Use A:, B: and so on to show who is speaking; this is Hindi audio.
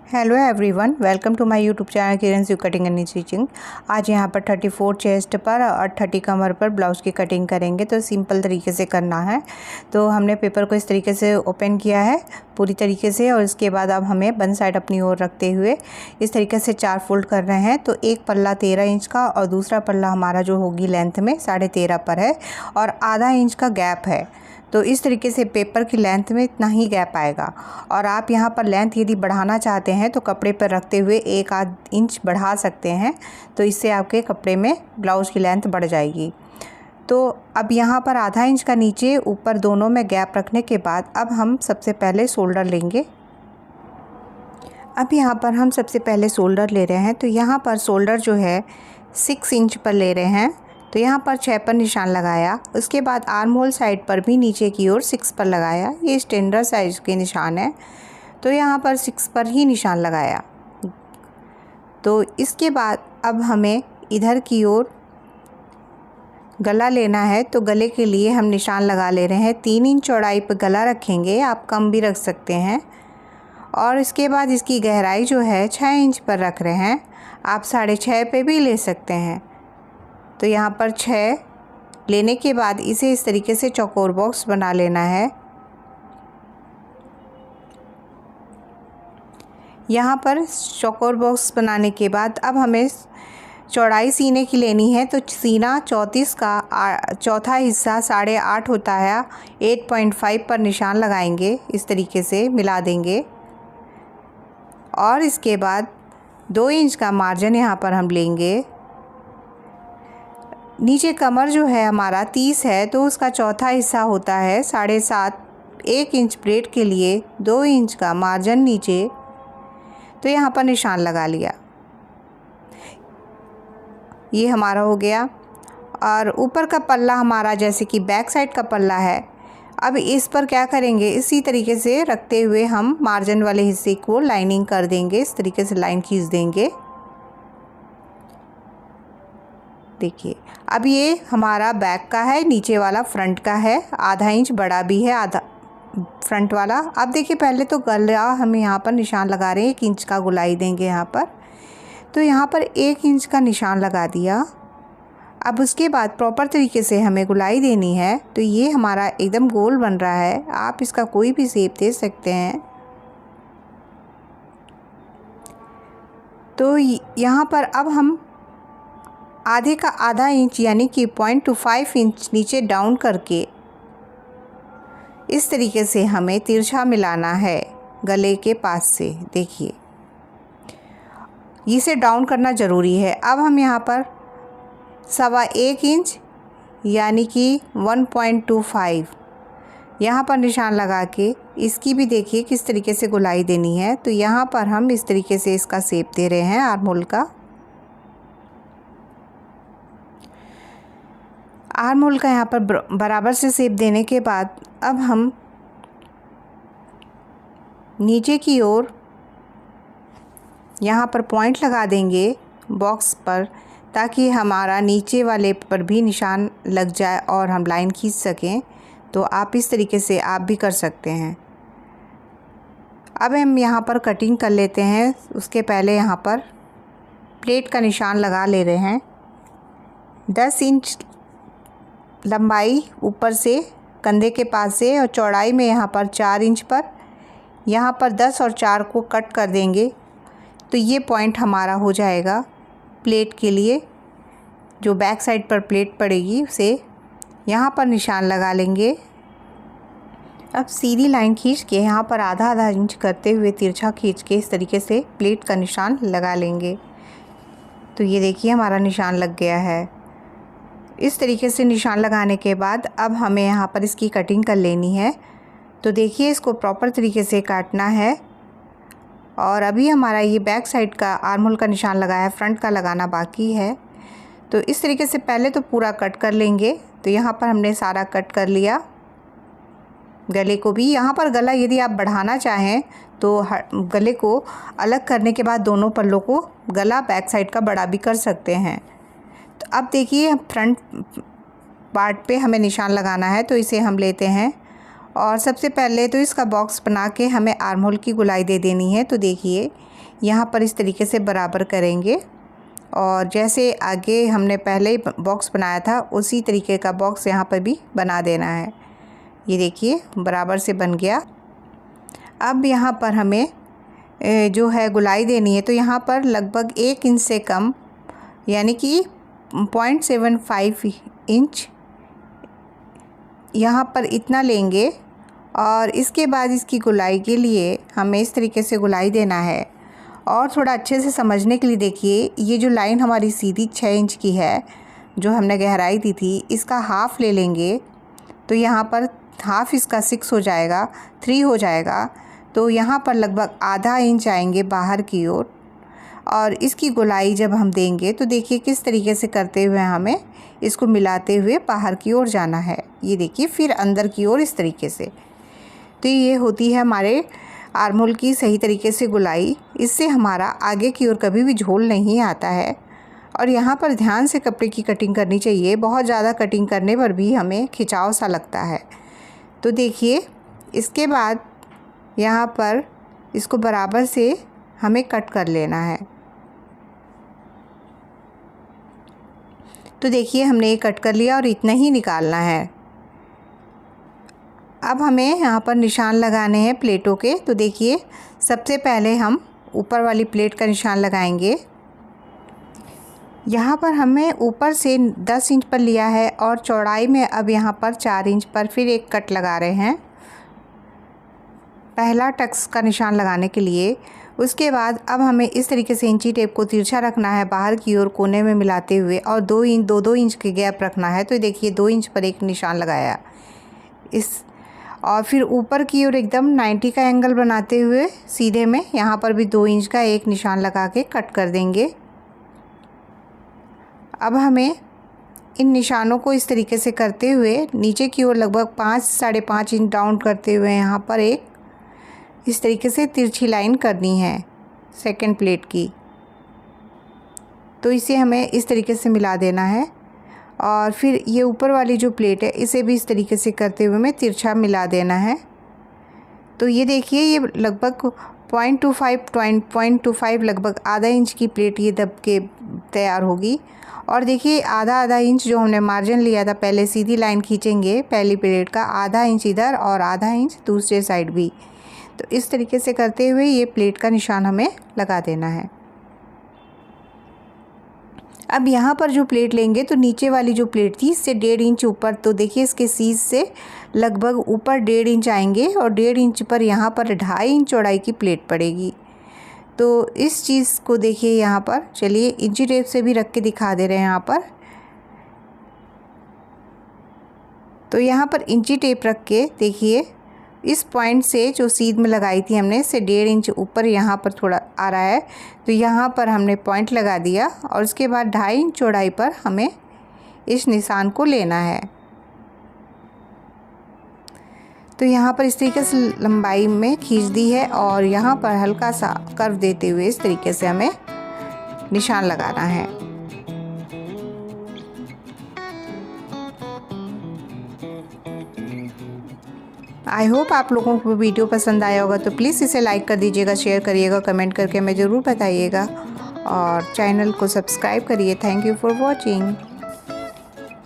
A: Hello everyone, welcome to my YouTube channel Kiran's you cutting and stitching. आज यहाँ पर 34 चेस्ट पर और 30 कमर पर ब्लाउज़ की कटिंग करेंगे। तो सिंपल तरीके से करना है। तो हमने पेपर को इस तरीके से ओपन किया है पूरी तरीके से, और इसके बाद अब हमें वन साइड अपनी ओर रखते हुए इस तरीके से 4 फोल्ड कर रहे हैं। तो एक पल्ला 13 इंच का और दूसरा पल्ला हमारा जो होगी लेंथ में 13.5 पर है और आधा इंच का गैप है। तो इस तरीके से पेपर की लेंथ में इतना ही गैप आएगा। और आप यहाँ पर लेंथ यदि बढ़ाना चाहते हैं तो कपड़े पर रखते हुए 1 आध इंच बढ़ा सकते हैं। तो इससे आपके कपड़े में ब्लाउज़ की लेंथ बढ़ जाएगी। तो अब यहाँ पर आधा इंच का नीचे ऊपर दोनों में गैप रखने के बाद अब हम सबसे पहले शोल्डर लेंगे। अब यहाँ पर हम सबसे पहले शोल्डर ले रहे हैं। तो यहाँ पर शोल्डर जो है 6 इंच पर ले रहे हैं। तो यहाँ पर 6 पर निशान लगाया। उसके बाद आर्म होल साइड पर भी नीचे की ओर 6 पर लगाया। ये स्टैंडर्ड साइज़ के निशान है, तो यहाँ पर 6 पर ही निशान लगाया। तो इसके बाद अब हमें इधर की ओर गला लेना है। तो गले के लिए हम निशान लगा ले रहे हैं। 3 इंच चौड़ाई पर गला रखेंगे, आप कम भी रख सकते हैं। और इसके बाद इसकी गहराई जो है 6 इंच पर रख रहे हैं, आप 6.5 पे भी ले सकते हैं। तो यहाँ पर 6 लेने के बाद इसे इस तरीके से चौकोर बॉक्स बना लेना है। यहाँ पर चौकोर बॉक्स बनाने के बाद अब हमें चौड़ाई सीने की लेनी है। तो सीना 34 का चौथा हिस्सा 8.5 होता है, 8.5 पर निशान लगाएंगे, इस तरीके से मिला देंगे। और इसके बाद 2 इंच का मार्जिन यहाँ पर हम लेंगे। नीचे कमर जो है हमारा 30 है, तो उसका चौथा हिस्सा होता है 7.5। 1 इंच प्लेट के लिए 2 इंच का मार्जिन नीचे, तो यहाँ पर निशान लगा लिया। ये हमारा हो गया। और ऊपर का पल्ला हमारा जैसे कि बैक साइड का पल्ला है, अब इस पर क्या करेंगे, इसी तरीके से रखते हुए हम मार्जिन वाले हिस्से को लाइनिंग कर देंगे। इस तरीके से लाइन खींच देंगे। देखिए, अब ये हमारा बैक का है, नीचे वाला फ्रंट का है। आधा इंच बड़ा भी है, आधा फ्रंट वाला। अब देखिए, पहले तो गला हम यहाँ पर निशान लगा रहे हैं, 1 इंच का गुलाई देंगे यहाँ पर। तो यहाँ पर 1 इंच का निशान लगा दिया। अब उसके बाद प्रॉपर तरीके से हमें गुलाई देनी है। तो ये हमारा एकदम गोल बन रहा है, आप इसका कोई भी शेप दे सकते हैं। तो यहाँ पर अब हम आधे का आधा इंच यानी कि 0.25 इंच नीचे डाउन करके इस तरीके से हमें तिरछा मिलाना है गले के पास से। देखिए, इसे डाउन करना ज़रूरी है। अब हम यहाँ पर 1.25 इंच यानी कि 1.25 यहाँ पर निशान लगा के इसकी भी देखिए किस तरीके से गुलाई देनी है। तो यहाँ पर हम इस तरीके से इसका शेप दे रहे हैं आर्म होल का। आर्म होल का यहाँ पर बराबर से शेप देने के बाद अब हम नीचे की ओर यहाँ पर पॉइंट लगा देंगे बॉक्स पर, ताकि हमारा नीचे वाले पर भी निशान लग जाए और हम लाइन खींच सकें। तो आप इस तरीके से आप भी कर सकते हैं। अब हम यहाँ पर कटिंग कर लेते हैं। उसके पहले यहाँ पर प्लेट का निशान लगा ले रहे हैं। 10 इंच लंबाई ऊपर से कंधे के पास से, और चौड़ाई में यहाँ पर 4 इंच पर यहाँ पर 10 और 4 को कट कर देंगे। तो ये पॉइंट हमारा हो जाएगा प्लेट के लिए। जो बैक साइड पर प्लेट पड़ेगी उसे यहाँ पर निशान लगा लेंगे। अब सीधी लाइन खींच के यहाँ पर आधा इंच करते हुए तिरछा खींच के इस तरीके से प्लेट का निशान लगा लेंगे। तो ये देखिए, हमारा निशान लग गया है। इस तरीके से निशान लगाने के बाद अब हमें यहाँ पर इसकी कटिंग कर लेनी है। तो देखिए, इसको प्रॉपर तरीके से काटना है। और अभी हमारा ये बैक साइड का आर्म होल का निशान लगाया है, फ्रंट का लगाना बाकी है। तो इस तरीके से पहले तो पूरा कट कर लेंगे। तो यहाँ पर हमने सारा कट कर लिया। गले को भी यहाँ पर गला यदि आप बढ़ाना चाहें तो गले को अलग करने के बाद दोनों पल्लों को गला बैक साइड का बड़ा भी कर सकते हैं। तो अब देखिए, फ्रंट पार्ट पे हमें निशान लगाना है। तो इसे हम लेते हैं और सबसे पहले तो इसका बॉक्स बना के हमें आर्म होल की गुलाई दे देनी है। तो देखिए यहाँ पर इस तरीके से बराबर करेंगे और जैसे आगे हमने पहले ही बॉक्स बनाया था उसी तरीके का बॉक्स यहाँ पर भी बना देना है। ये देखिए बराबर से बन गया। अब यहाँ पर हमें जो है गुलाई देनी है, तो यहाँ पर लगभग 1 इंच से कम यानी कि 0.75 इंच यहाँ पर इतना लेंगे और इसके बाद इसकी गुलाई के लिए हमें इस तरीके से गुलाई देना है। और थोड़ा अच्छे से समझने के लिए देखिए, ये जो लाइन हमारी सीधी 6 इंच की है जो हमने गहराई दी थी, इसका हाफ़ ले लेंगे तो यहाँ पर हाफ़ इसका 6 हो जाएगा, 3 हो जाएगा। तो यहाँ पर लगभग आधा इंच आएंगे बाहर की ओर और इसकी गुलाई जब हम देंगे तो देखिए किस तरीके से करते हुए हमें इसको मिलाते हुए बाहर की ओर जाना है। ये देखिए फिर अंदर की ओर इस तरीके से। तो ये होती है हमारे आर्महोल की सही तरीके से गुलाई। इससे हमारा आगे की ओर कभी भी झोल नहीं आता है। और यहाँ पर ध्यान से कपड़े की कटिंग करनी चाहिए, बहुत ज़्यादा कटिंग करने पर भी हमें खिंचाव सा लगता है। तो देखिए इसके बाद यहाँ पर इसको बराबर से हमें कट कर लेना है। तो देखिए हमने ये कट कर लिया और इतना ही निकालना है। अब हमें यहाँ पर निशान लगाने हैं प्लेटों के। तो देखिए सबसे पहले हम ऊपर वाली प्लेट का निशान लगाएंगे। यहाँ पर हमें ऊपर से 10 इंच पर लिया है और चौड़ाई में अब यहाँ पर 4 इंच पर फिर एक कट लगा रहे हैं पहला टक्स का निशान लगाने के लिए। उसके बाद अब हमें इस तरीके से इंची टेप को तिरछा रखना है बाहर की ओर कोने में मिलाते हुए और 2 इंच के गैप रखना है। तो देखिए 2 इंच पर एक निशान लगाया इस, और फिर ऊपर की ओर एकदम 90 का एंगल बनाते हुए सीधे में यहाँ पर भी 2 इंच का एक निशान लगा के कट कर देंगे। अब हमें इन निशानों को इस तरीके से करते हुए नीचे की ओर लगभग 5-5.5 इंच डाउन करते हुए यहाँ पर एक इस तरीके से तिरछी लाइन करनी है सेकंड प्लेट की। तो इसे हमें इस तरीके से मिला देना है और फिर ये ऊपर वाली जो प्लेट है इसे भी इस तरीके से करते हुए हमें तिरछा मिला देना है। तो ये देखिए ये लगभग 0.25 लगभग आधा इंच की प्लेट ये दब के तैयार होगी। और देखिए आधा इंच जो हमने मार्जिन लिया था, पहले सीधी लाइन खींचेंगे पहली प्लेट का, आधा इंच इधर और आधा इंच दूसरे साइड भी। तो इस तरीके से करते हुए ये प्लेट का निशान हमें लगा देना है। अब यहाँ पर जो प्लेट लेंगे तो नीचे वाली जो प्लेट थी इससे 1.5 इंच ऊपर, तो देखिए इसके सीज से लगभग ऊपर 1.5 इंच आएंगे और 1.5 इंच पर यहाँ पर 2.5 इंच चौड़ाई की प्लेट पड़ेगी। तो इस चीज़ को देखिए यहाँ पर, चलिए इंची टेप से भी रख के दिखा दे रहे हैं यहाँ पर। तो यहाँ पर इंची टेप रख के देखिए इस पॉइंट से जो सीध में लगाई थी हमने से 1.5 इंच ऊपर यहाँ पर थोड़ा आ रहा है, तो यहाँ पर हमने पॉइंट लगा दिया और उसके बाद 2.5 इंच चौड़ाई पर हमें इस निशान को लेना है। तो यहाँ पर इस तरीके से लंबाई में खींच दी है और यहाँ पर हल्का सा कर्व देते हुए इस तरीके से हमें निशान लगाना है। आई होप आप लोगों को वीडियो पसंद आया होगा, तो प्लीज़ इसे लाइक कर दीजिएगा, शेयर करिएगा, कमेंट करके हमें ज़रूर बताइएगा और चैनल को सब्सक्राइब करिए। Thank you for watching.